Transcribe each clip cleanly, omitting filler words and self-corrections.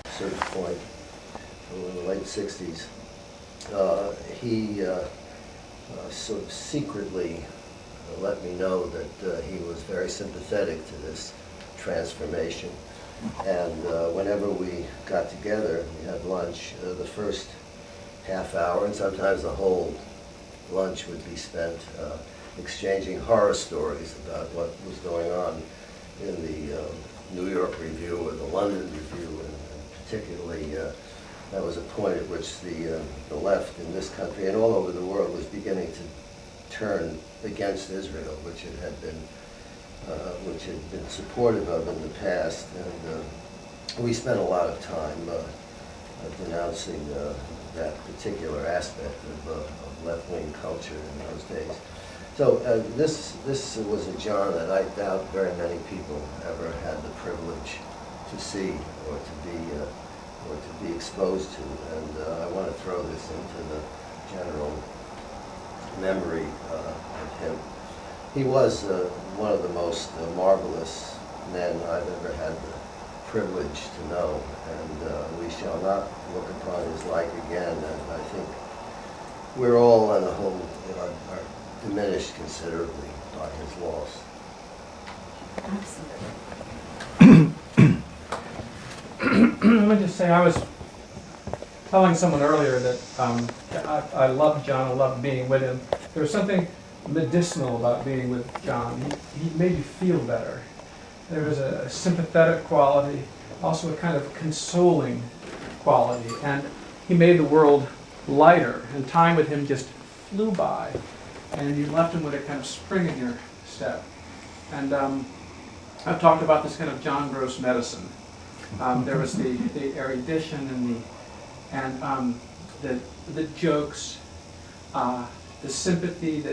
Certain point in the late 60s, he sort of secretly let me know that he was very sympathetic to this transformation. And whenever we got together, we had lunch, the first half hour, and sometimes the whole lunch would be spent exchanging horror stories about what was going on in the New York Review or the London Review, and particularly that was a point at which the left in this country and all over the world was beginning to turn against Israel, which it had been supportive of in the past. And we spent a lot of time denouncing that particular aspect of left-wing culture in those days. So this was a John that I doubt very many people ever had the privilege to see or to be exposed to, and I want to throw this into the general memory of him. He was one of the most marvelous men I've ever had the privilege to know, and we shall not look upon his like again, and I think we're all on the whole are diminished considerably by his loss. Absolutely. Let me just say, I was telling someone earlier that I loved John, I loved being with him. There was something medicinal about being with John. He made you feel better. There was a sympathetic quality, also a kind of consoling quality, and he made the world lighter, and time with him just flew by, and you left him with a kind of spring in your step. And I've talked about this kind of John Gross medicine. There was the erudition and the jokes, the sympathy,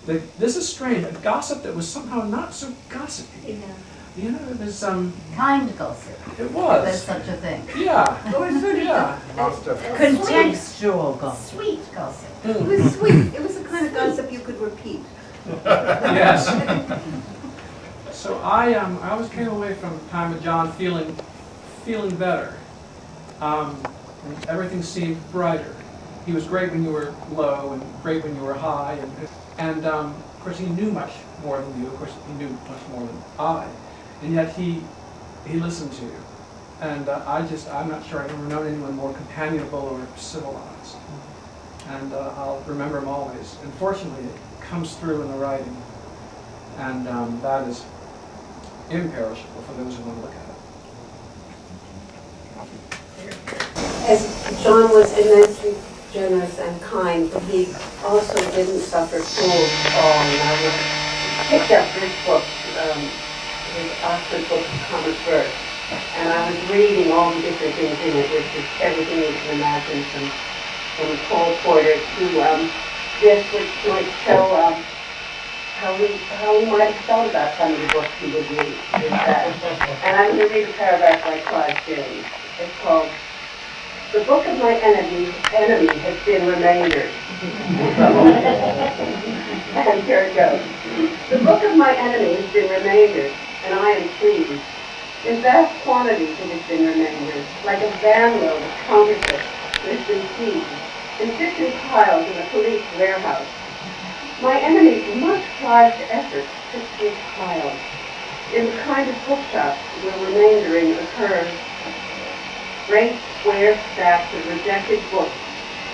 this is strange, a gossip that was somehow not so gossipy. Yeah. You know, it was kind gossip. It was. If there's such a thing. Yeah. Or sort of contextual gossip. Sweet gossip. Mm. It was sweet. It was the kind of gossip you could repeat. Yes. So I always came away from time with John feeling better. And everything seemed brighter. He was great when you were low and great when you were high, and of course he knew much more than you. Of course he knew much more than I, and yet he listened to you. And I'm not sure I've ever known anyone more companionable or civilized. And I'll remember him always. And fortunately, it comes through in the writing, and that is imperishable for those who want to look at it. As John was immensely generous and kind, but he also didn't suffer fools at all. And I picked up this book, his Oxford Book of Common Verse, and I was reading all the different things in it, which is everything you can imagine, from Cole Porter to this, which might show how he might have felt about some of the books he would read. And I'm going to read a paragraph by Clive James. It's called, "The book of my enemy has been remaindered." And here it goes. "The book of my enemy has been remaindered, and I am pleased. In vast quantities it has been remaindered, like a vanload of counterfeit that has been seized and fit in piles in a police warehouse. My enemy's much prized efforts took these piles. In the kind of bookshops where remaindering occurs, great square stacks of rejected books,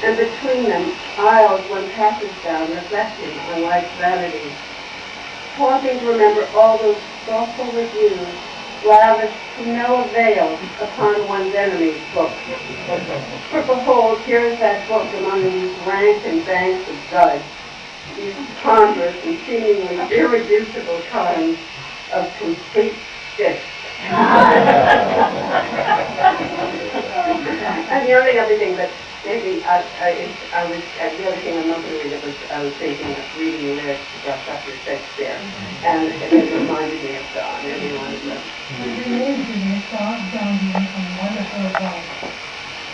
and between them aisles one passes down reflecting on life's vanities. Haunting to remember all those thoughtful reviews lavished to no avail upon one's enemy's book. For behold, here is that book among these rank and banks of duds, these ponderous and seemingly irreducible kinds of complete shit." And the only other thing that maybe the other thing I'm not going to read, I was thinking of reading the lyrics to Dr. Shakespeare, and it reminded me of John. Everyone is left. It amazed me, John being from wonderful advice.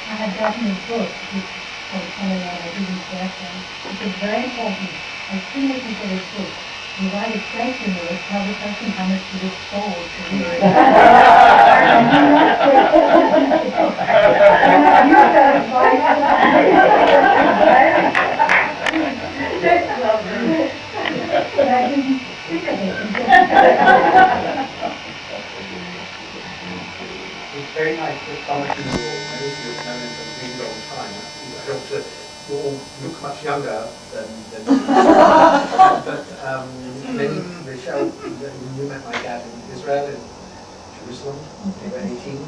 I had gotten his book, which was Colorado Business Background, which is very important. As soon as you get his book, And what I said to her was, tell the person how much you just sold to me. But I didn't think of it. It's very nice that some of you have known him for a really long time. I hope that you all look much younger than but then Michelle, you met my dad in Israel, in Jerusalem, you were 18.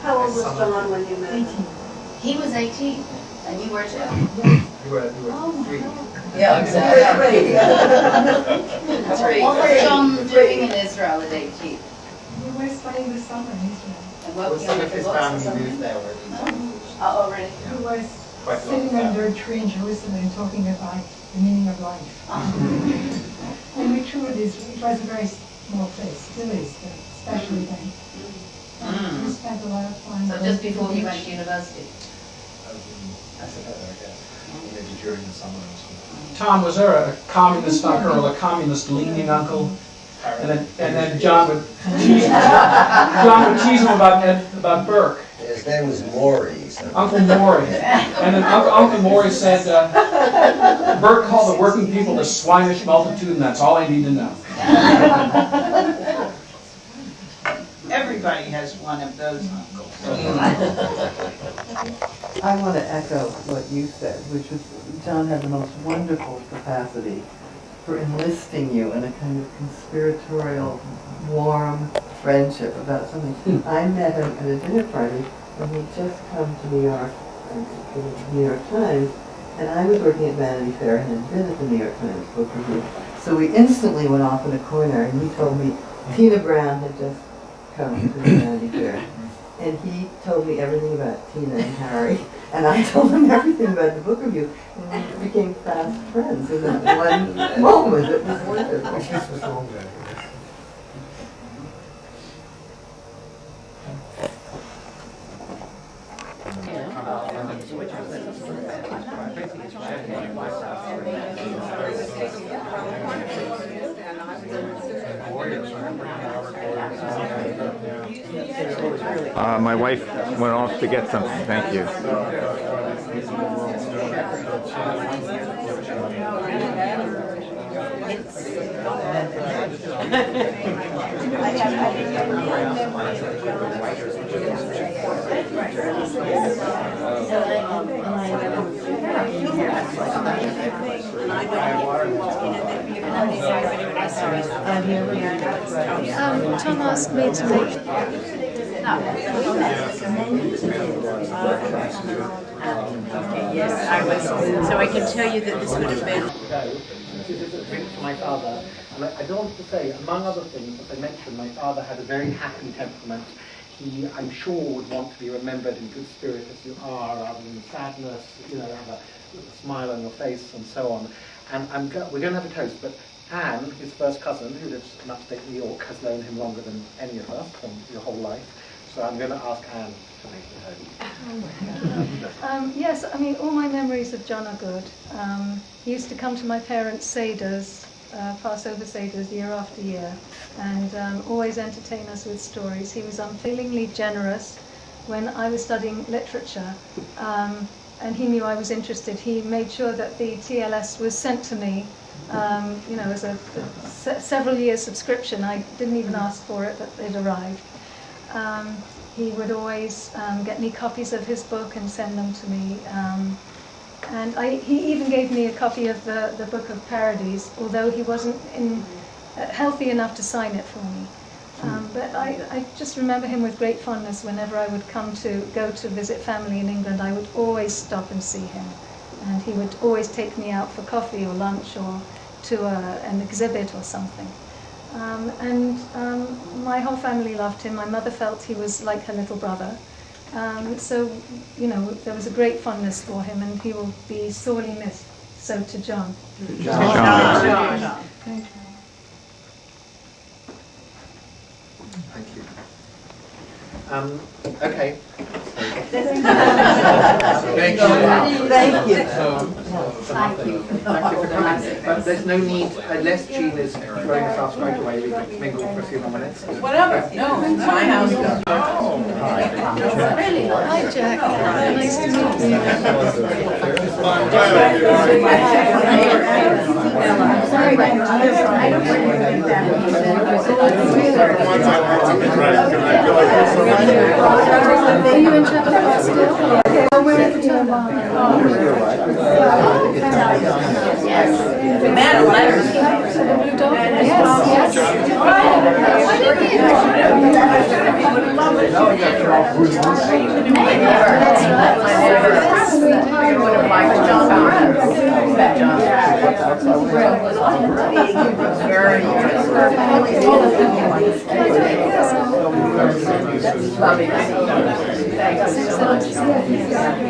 How old was John when you met him? 18. He was 18, and you were too. You were 3. Yeah, exactly. What was John doing in Israel at 18? We were spending the summer in Israel. And Well, some of his family moved there already. Oh, really? He was Quite a lot sitting of under a tree in Jerusalem talking about the meaning of life. And we toured Israel. It was a very small place, still is, but especially then. We spent a lot of time. So just before you went to university? I suppose, I guess. Maybe during the summer or something. Tom, was there a communist uncle or a communist-leaning uncle? And then John would tease him about Burke. His name was Maury. So. Uncle Maury. And then Uncle Maury said, Burke called the working people the swinish multitude, and that's all I need to know. Everybody has one of those uncles. I want to echo what you said, which was John had the most wonderful capacity for enlisting you in a kind of conspiratorial, warm friendship about something. I met him at a dinner party when he'd just come to New York, to the New York Times, and I was working at Vanity Fair and had been at the New York Times book review. So we instantly went off in a corner, and he told me Tina Brown had just come to the Vanity Fair. And he told me everything about Tina and Harry, and I told him everything about the book review, and we became fast friends in that one moment. It was wonderful. My wife went off to get something. Thank you. Tom asked me to make. Yes, I was. So I can tell you that this would have been. This is a drink for my father, and I don't want to say, among other things, as I mentioned, my father had a very happy temperament. He, I'm sure, would want to be remembered in good spirit as you are, rather than sadness, you know, have a smile on your face and so on. And we're going to have a toast, but Anne, his first cousin, who lives in upstate New York, has known him longer than any of us, from your whole life. So I'm going to ask Anne to make the toast. Yes, I mean, all my memories of John are good. He used to come to my parents' Seders, Passover Seders, year after year, and always entertain us with stories. He was unfailingly generous. When I was studying literature, and he knew I was interested, he made sure that the TLS was sent to me, you know, as a several year subscription. I didn't even ask for it, but it arrived. He would always get me copies of his book and send them to me. And he even gave me a copy of the Book of Parodies, although he wasn't healthy enough to sign it for me. But I just remember him with great fondness. Whenever I would go to visit family in England, I would always stop and see him. And he would always take me out for coffee or lunch or to an exhibit or something. My whole family loved him. My mother felt he was like her little brother. So, you know, there was a great fondness for him, and he will be sorely missed. So to John. John. Thank you. Thank you. Okay. So Thank you. Thank you. Thank you for coming. But there's no need, unless Jean is throwing herself straight away, we can mingle for a few more minutes. Whatever, no, it's my house. Really? Hi, Jack. Nice to meet you. Sorry, Are you in Chapel still? Oh, we're in the Man, letters. Blue Dog? Yes, Love it. Thanks so much.